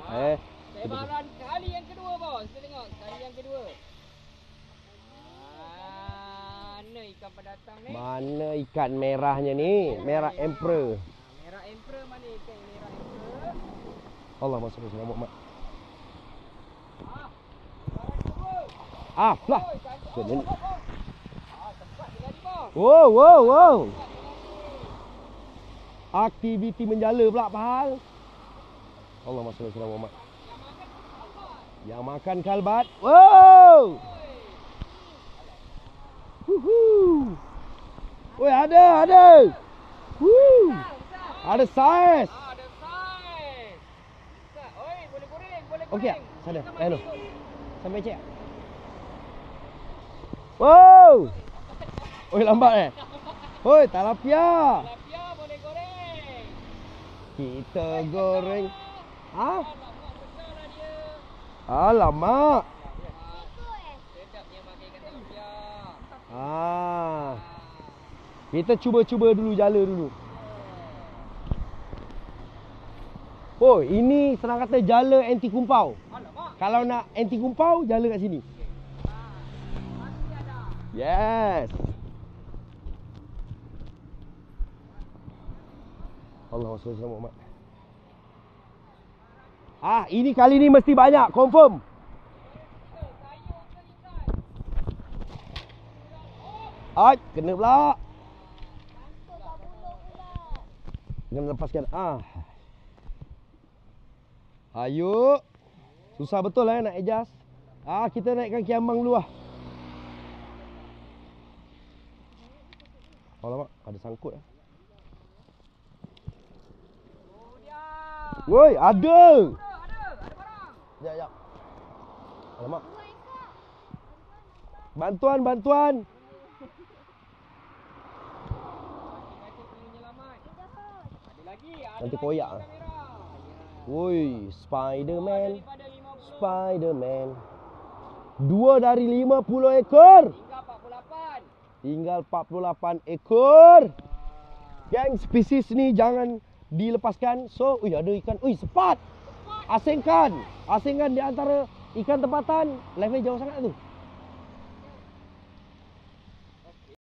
Sebaran kali yang kedua, bos. Kita tengok kali yang kedua. Mana ikan pendatang ni? Mana ikan merahnya ni? Merah emperor. Merah emperor mana ikan merah emperor? Allah masuk ke sini, Mak. Sebaran kedua. Lah. Tempat dia lari, bos. Wow. Aktiviti menjala pula, Pahal. Allah masuk ke sini, Mak. Yang makan kalbat. Wow. Woi, ada. Woo. Ada saiz. Ada saiz. Oi, boleh goreng. Okey tak? Sana. Hello. Sampai cek. Wow. Oi, lambat Oi, tilapia. Tilapia boleh goreng. Kita goreng. Besar lah dia. Alamak. Sedapnya makan ikan tilapia. Kita cuba dulu jala dulu. Oh, ini senang kata jala anti kumpau. Alamak. Kalau nak anti kumpau, jala kat sini. Masih ada. Yes. Allah SWT, Mak. Ini kali ni mesti banyak, confirm. Kena pula. Kena lepaskan. Ayo. Susah betul nak adjust. Kita naikkan kiambang dulu lah. Alamak, ada sangkut lah. Woi, ada barang. Sekejap. Alamak. Bantuan. Nanti koyak. Woi, Spiderman. 2 dari 50 ekor. Tinggal 48 ekor. Gang, spesies ni jangan dilepaskan. So, ada ikan. Sepat. Asingkan di antara ikan tempatan. Level jauh sangat tu.